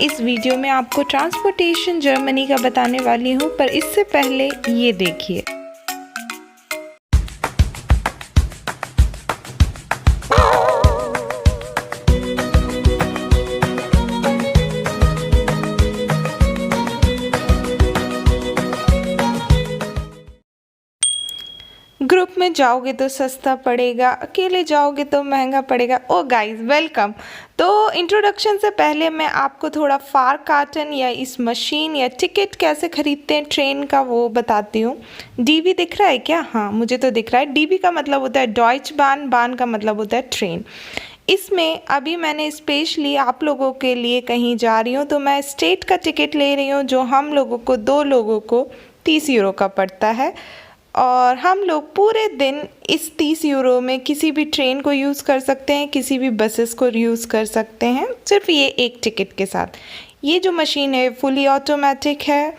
इस वीडियो में आपको ट्रांसपोर्टेशन जर्मनी का बताने वाली हूँ, पर इससे पहले ये देखिए। ग्रुप में जाओगे तो सस्ता पड़ेगा, अकेले जाओगे तो महंगा पड़ेगा। ओ गाइस, वेलकम। तो इंट्रोडक्शन से पहले मैं आपको थोड़ा फार कार्टन या इस मशीन या टिकट कैसे ख़रीदते हैं ट्रेन का वो बताती हूँ। डीबी दिख रहा है क्या? हाँ, मुझे तो दिख रहा है। डीबी का मतलब होता है डॉइच बान, बान का मतलब होता है ट्रेन। इसमें अभी मैंने स्पेशली आप लोगों के लिए कहीं जा रही हूँ तो मैं स्टेट का टिकट ले रही हूँ, जो हम लोगों को 2 लोगों को 30 यूरो का पड़ता है। और हम लोग पूरे दिन इस 30 यूरो में किसी भी ट्रेन को यूज़ कर सकते हैं, किसी भी बसेस को यूज़ कर सकते हैं, सिर्फ ये एक टिकट के साथ। ये जो मशीन है फुली ऑटोमेटिक है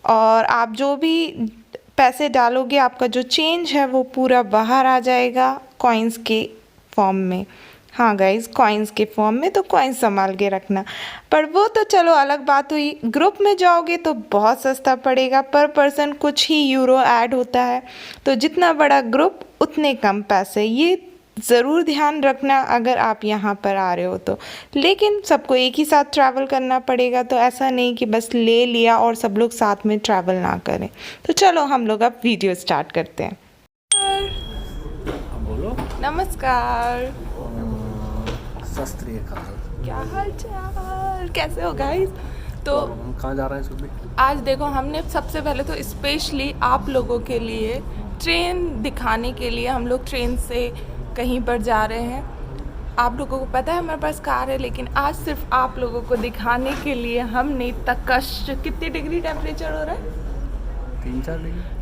और आप जो भी पैसे डालोगे आपका जो चेंज है वो पूरा बाहर आ जाएगा कॉइन्स के फॉर्म में। हाँ गाइस, कॉइन्स के फॉर्म में, तो कॉइन्स संभाल के रखना। पर वो तो चलो अलग बात हुई। ग्रुप में जाओगे तो बहुत सस्ता पड़ेगा, पर पर्सन कुछ ही यूरो ऐड होता है, तो जितना बड़ा ग्रुप उतने कम पैसे। ये ज़रूर ध्यान रखना अगर आप यहाँ पर आ रहे हो तो। लेकिन सबको एक ही साथ ट्रैवल करना पड़ेगा, तो ऐसा नहीं कि बस ले लिया और सब लोग साथ में ट्रैवल ना करें। तो चलो हम लोग अब वीडियो स्टार्ट करते हैं। बोलो। नमस्कार। सत श्री अकाल। क्या हाल चाल, कैसे हो गाइस? तो हम कहाँ जा रहे हैं सुबह? आज देखो, हमने सबसे पहले तो स्पेशली आप लोगों के लिए ट्रेन दिखाने के लिए हम लोग ट्रेन से कहीं पर जा रहे हैं। आप लोगों को पता है हमारे पास कार है, लेकिन आज सिर्फ आप लोगों को दिखाने के लिए हमने इतना कष्ट। कितने डिग्री टेम्परेचर हो रहा है?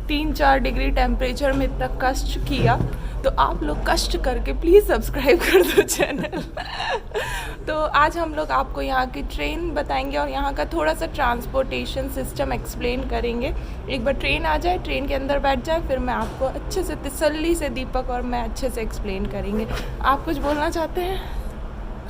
3-4 डिग्री टेम्परेचर में इतना कष्ट किया, तो आप लोग कष्ट करके प्लीज़ सब्सक्राइब कर दो चैनल। तो आज हम लोग आपको यहाँ की ट्रेन बताएंगे और यहाँ का थोड़ा सा ट्रांसपोर्टेशन सिस्टम एक्सप्लेन करेंगे। एक बार ट्रेन आ जाए, ट्रेन के अंदर बैठ जाए, फिर मैं आपको अच्छे से तसल्ली से दीपक और मैं अच्छे से एक्सप्लेन करेंगे। आप कुछ बोलना चाहते हैं?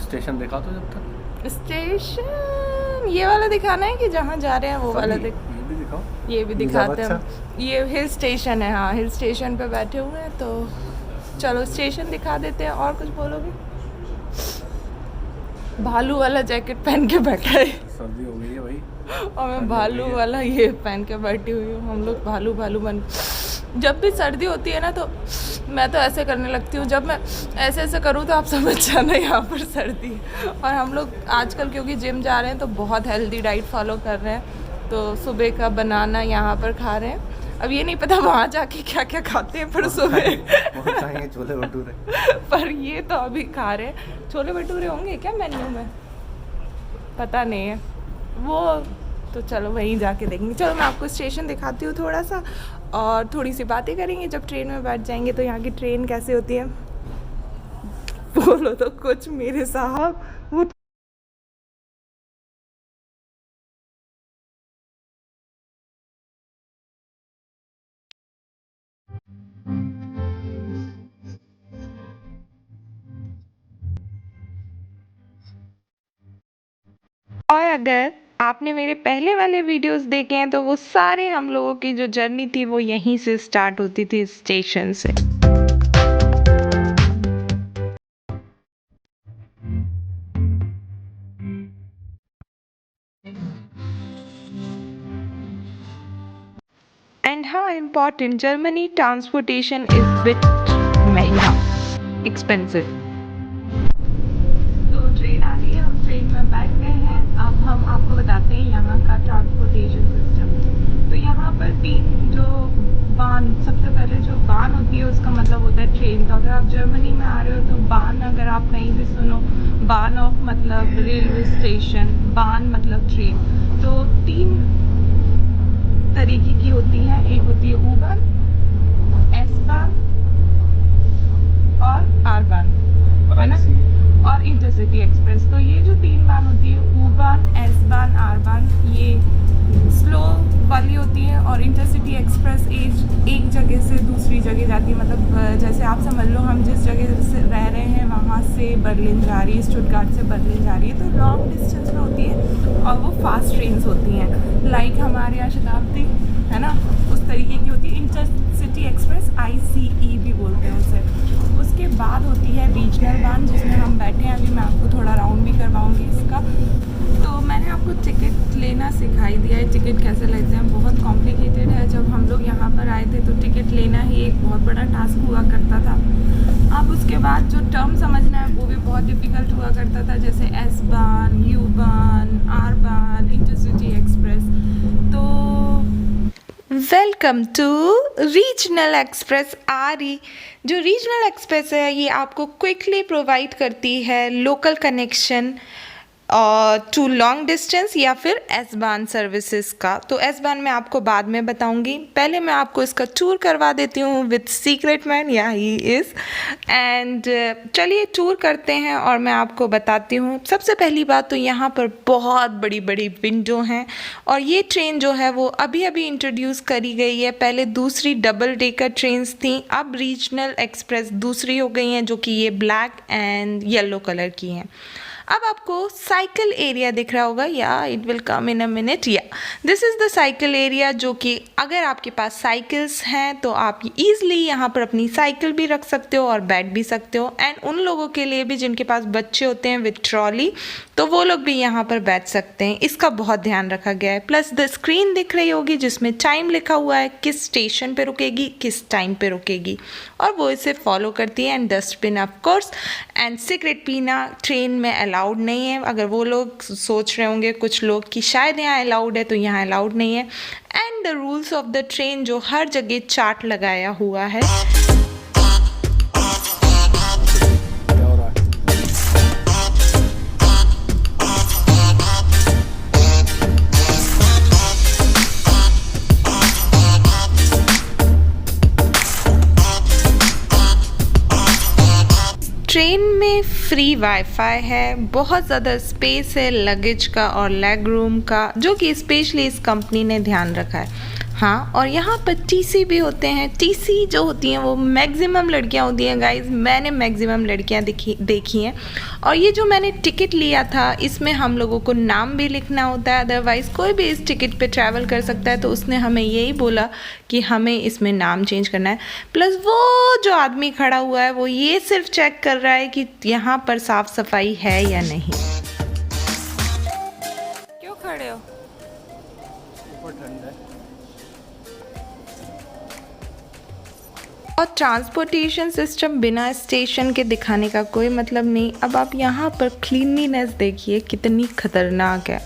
स्टेशन दिखा दो जब तक। स्टेशन ये वाला दिखाना है कि जहाँ जा रहे हैं वो वाला दिखाओ। ये भी दिखाते हैं। ये हिल स्टेशन है। हाँ, हिल स्टेशन पे बैठे हुए हैं, तो चलो स्टेशन दिखा देते हैं। और कुछ बोलोगे? भालू वाला जैकेट पहन के बैठा है। सर्दी हो गई है भाई, और मैं भालू वाला ये पहन के बैठी हुई हूँ। हम लोग भालू बन। जब भी सर्दी होती है ना, तो मैं तो ऐसे करने लगती हूँ। जब मैं ऐसे ऐसे करूँ तो आप समझ जाना यहाँ पर सर्दी। और हम लोग आजकल क्योंकि जिम जा रहे हैं तो बहुत हेल्दी डाइट फॉलो कर रहे हैं, तो सुबह का बनाना यहाँ पर खा रहे हैं। अब ये नहीं पता वहाँ जाके क्या क्या खाते हैं, पर सुबह छोले भटूरे। पर ये तो अभी खा रहे हैं। छोले भटूरे होंगे क्या मेन्यू में? पता नहीं है वो, तो चलो वहीं जाके देखेंगे। चलो मैं आपको स्टेशन दिखाती हूँ थोड़ा सा, और थोड़ी सी बातें करेंगे जब ट्रेन में बैठ जाएंगे। तो यहाँ की ट्रेन कैसे होती है बोलो तो कुछ मेरे साहब। वो और अगर आपने मेरे पहले वाले वीडियोस देखे हैं तो वो सारे हम लोगों की जो जर्नी थी वो यहीं से स्टार्ट होती थी, स्टेशन से। एंड हाँ, important, Germany transportation is bit महंगा, एक्सपेंसिव। तो ट्रेन आ गई है, हम ट्रेन में बैठ गए हैं। अब हम आपको बताते हैं यहाँ का ट्रांसपोर्टेशन सिस्टम। तो यहाँ पर 3 जो बान, सबसे पहले जो बान होती है उसका मतलब होता है ट्रेन। तो अगर आप जर्मनी में आ रहे हो तो बान, अगर आप कहीं भी सुनो, बान ऑफ मतलब रेलवे स्टेशन, बान मतलब ट्रेन। तो 3 तरीके की होती है। एक होती है U-Bahn, S-Bahn और R-Bahn, है ना, और इंटरसिटी एक्सप्रेस। तो ये जो 3 बान होती है, U-Bahn, S-Bahn, R-Bahn, ये स्लो वाली होती है, और इंटरसिटी एक्सप्रेस एक जगह से दूसरी दूसरी जगह जाती है, मतलब जैसे आप समझ लो हम जिस जगह से रह रहे हैं वहाँ से बर्लिन जा रही है, स्टुटगार्ट से बर्लिन जा रही है, तो लॉन्ग डिस्टेंस में होती है और वो फास्ट ट्रेन्स होती हैं, लाइक हमारे यहाँ शताब्दी है ना, उस तरीके की होती है। इंटरसिटी एक्सप्रेस ICE भी बोलते हैं उसे। उसके बाद होती है रीजनल बान, जिसमें हम बैठे हैं अभी, मैं आपको थोड़ा राउंड भी करवाऊँगी इसका। तो मैंने आपको टिकट लेना सिखाई दिया है, टिकट कैसे लेते हैं, बहुत कॉम्प्लिकेटेड है। जब हम लोग यहाँ पर आए थे तो टिकट लेना ही एक बहुत बड़ा टास्क हुआ करता था। अब उसके बाद जो टर्म समझना है वो भी बहुत डिफ़िकल्ट हुआ करता था, जैसे एस बान, you Bahn, R Bahn, intercity express. तो welcome to regional express RE। जो रीजनल एक्सप्रेस है ये आपको क्विकली प्रोवाइड करती है local connection to long distance या फिर एस बान सर्विसेज का। तो एस बान मैं आपको बाद में बताऊंगी, पहले मैं आपको इसका टूर करवा देती हूँ विद सीक्रेट मैन, या ही इज़। एंड चलिए टूर करते हैं और मैं आपको बताती हूँ। सबसे पहली बात तो यहाँ पर बहुत बड़ी बड़ी विंडो हैं और ये ट्रेन जो है वो अभी अभी इंट्रोड्यूस करी गई है। पहले दूसरी डबल डेकर ट्रेन्स थी, अब रीजनल एक्सप्रेस दूसरी हो गई हैं, जो कि ये ब्लैक एंड येलो कलर की हैं। अब आपको साइकिल एरिया दिख रहा होगा, या it will come in a minute. या this is the cycle area, जो कि अगर आपके पास साइकिल्स हैं तो आप ईज़िली यहाँ पर अपनी साइकिल भी रख सकते हो और बैठ भी सकते हो। एंड उन लोगों के लिए भी जिनके पास बच्चे होते हैं विद ट्रॉली, तो वो लोग भी यहाँ पर बैठ सकते हैं। इसका बहुत ध्यान रखा गया है। प्लस द स्क्रीन दिख रही होगी जिसमें टाइम लिखा हुआ है, किस स्टेशन पे रुकेगी, किस टाइम पे रुकेगी, और वो इसे फॉलो करती है। And dustbin of course. And cigarette पीना ट्रेन में अलाउड नहीं है। अगर वो लोग सोच रहे होंगे कुछ लोग कि शायद यहाँ अलाउड है, तो यहाँ अलाउड नहीं है। And the rules of the train, जो हर जगह चार्ट लगाया हुआ है। ट्रेन में फ्री वाईफाई है, बहुत ज़्यादा स्पेस है लगेज का और लेग रूम का, जो कि स्पेशली इस कंपनी ने ध्यान रखा है। हाँ, और यहाँ पर TC भी होते हैं। TC जो होती हैं वो मैक्सिमम लड़कियाँ होती हैं गाइज, मैंने मैक्सिमम लड़कियाँ देखी हैं। और ये जो मैंने टिकट लिया था इसमें हम लोगों को नाम भी लिखना होता है, अदरवाइज़ कोई भी इस टिकट पे ट्रैवल कर सकता है। तो उसने हमें यही बोला कि हमें इसमें नाम चेंज करना है। प्लस वो जो आदमी खड़ा हुआ है वो ये सिर्फ चेक कर रहा है कि यहाँ पर साफ़ सफाई है या नहीं। क्यों खड़े हो? ऊपर ठंड है। और ट्रांसपोर्टेशन सिस्टम बिना स्टेशन के दिखाने का कोई मतलब नहीं। अब आप यहाँ पर क्लीनलीनेस देखिए कितनी खतरनाक है।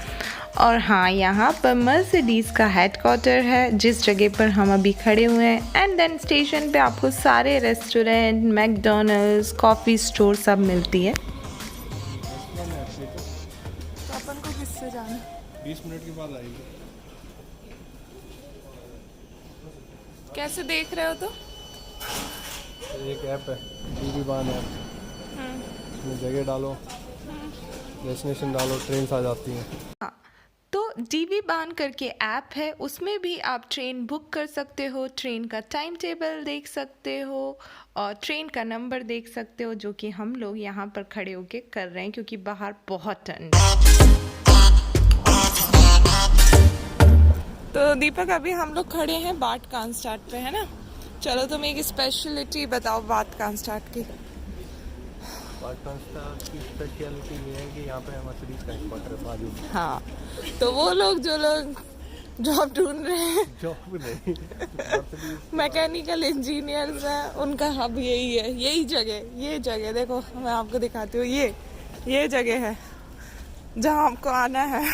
और हाँ, यहाँ पर मर्सिडीज़ का हेडक्वार्टर है, जिस जगह पर हम अभी खड़े हुए हैं। एंड देन स्टेशन पे आपको सारे रेस्टोरेंट, मैकडोनल्ड्स, कॉफ़ी स्टोर सब मिलती है। तो अपन को किससे जाना है? 20 मिनट के बाद आएगी। कैसे देख रहे हो? तो एक ऐप है, DB बान ऐप, उसमें जगह डालो, डेस्टिनेशन डालो, ट्रेन आ जाती हैं। हाँ, तो DB बान करके ऐप है, उसमें भी आप ट्रेन बुक कर सकते हो, ट्रेन का टाइम टेबल देख सकते हो और ट्रेन का नंबर देख सकते हो, जो कि हम लोग यहाँ पर खड़े होके कर रहे हैं क्योंकि बाहर बहुत ठंड है। तो दीपक, अभी हम लोग खड़े हैं बाट कांस्टाट पे, है ना? चलो तुम एक स्पेशलिटी बताओ बाट कांस्टाट की। बाट कांस्टाट की स्पेशलिटी ये है कि यहाँ पे मर्सिडीज़ का हेडक्वार्टर है बाजू में। हाँ, तो वो लोग जो लोग जॉब ढूंढ रहे हैं, जॉब नहीं, मैकेनिकल इंजीनियर्स हैं, उनका हब यही है, यही जगह, ये जगह देखो, मैं आपको दिखाती हूँ। ये जगह है जहाँ आपको आना है।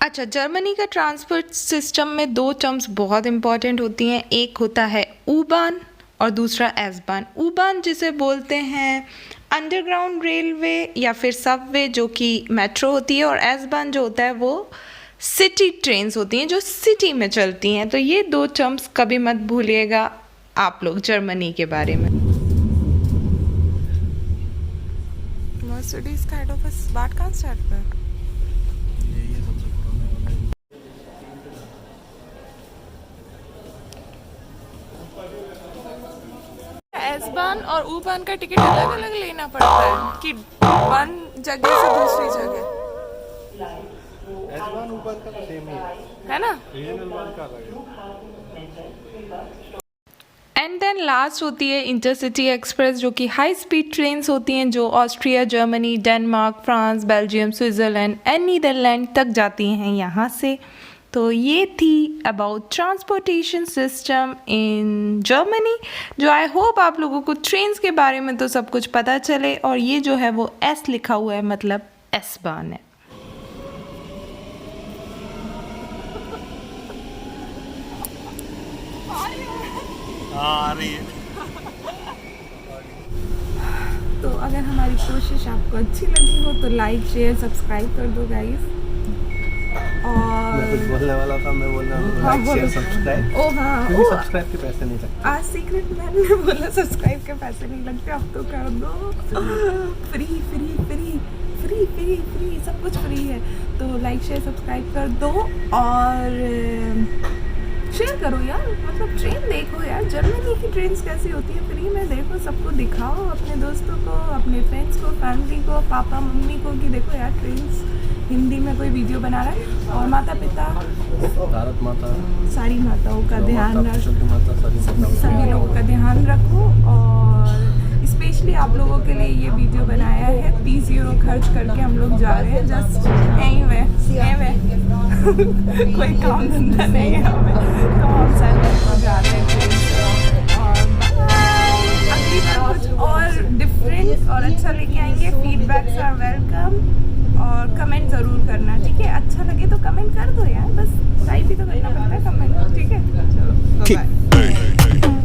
अच्छा, जर्मनी का ट्रांसपोर्ट सिस्टम में दो टर्म्स बहुत इंपॉर्टेंट होती हैं। एक होता है U-Bahn और दूसरा एस-बान। U-बान जिसे बोलते हैं अंडरग्राउंड रेलवे या फिर सबवे जो कि मेट्रो होती है, और एस-बान जो होता है वो सिटी ट्रेन्स होती हैं जो सिटी में चलती हैं। तो ये दो टर्म्स कभी मत भूलिएगा आप लोग जर्मनी के बारे में। Mercedes kind of smart car start पर एस-बान और U-बान का टिकट अलग अलग लेना पड़ता है कि वन जगह से दूसरी जगह, एस-बान ऊपर का तो सेम ही है ना। रीजनल वन का अलग है। एंड देन लास्ट होती है इंटरसिटी एक्सप्रेस जो कि हाई स्पीड ट्रेन्स होती हैं जो Austria, Germany, Denmark, France, Belgium, Switzerland and Netherlands तक जाती हैं यहाँ से। तो ये थी about transportation system in Germany, जो आई होप आप लोगों को ट्रेन्स के बारे में तो सब कुछ पता चले। और ये जो है वो एस लिखा हुआ है मतलब एस-बान है। आ रही है। तो अगर हमारी कोशिश आपको अच्छी लगी हो तो लाइक, शेयर, सब्सक्राइब कर दो गाइस। और मैं कुछ बोलने वाला था, मैं बोल रहा हूँ हाँ, लाइक शेयर सब्सक्राइब। ओ हाँ, क्योंकि सब्सक्राइब के पैसे नहीं लगते। आज सीक्रेट मैन ने बोला सब्सक्राइब के पैसे नहीं लगते, अब तो कर दो। Free free free free free free सब कुछ फ्री है। तो लाइक शेयर सब्सक्राइब कर दो और शेयर करो यार। मतलब ट्रेन देखो यार, जर्मनी की ट्रेन्स कैसी होती है, फ्री में देखो, सबको दिखाओ, अपने दोस्तों को, अपने फ्रेंड्स को, फैमिली को, पापा मम्मी को कि देखो यार ट्रेन्स, हिंदी में कोई वीडियो बना रहा है। और माता पिता, भारत माता, सारी माताओं का ध्यान रखो, सभी सभी लोगों का ध्यान रखो। और स्पेशली आप लोगों के लिए ये वीडियो बनाया है। 30 यूरो खर्च करके हम लोग जा रहे हैं जस्ट एनीवे कोई काम धंधा नहीं है हमें, तो हम सब जा रहे हैं। और अगली बार कुछ और डिफरेंट और अच्छा लेके आएंगे। फीडबैक्स आर वेलकम और कमेंट ज़रूर करना, ठीक है। अच्छा लगे तो कमेंट कर दो यार, बस टाइप ही तो करना पड़ता है कमेंट, ठीक है। चलो बाय।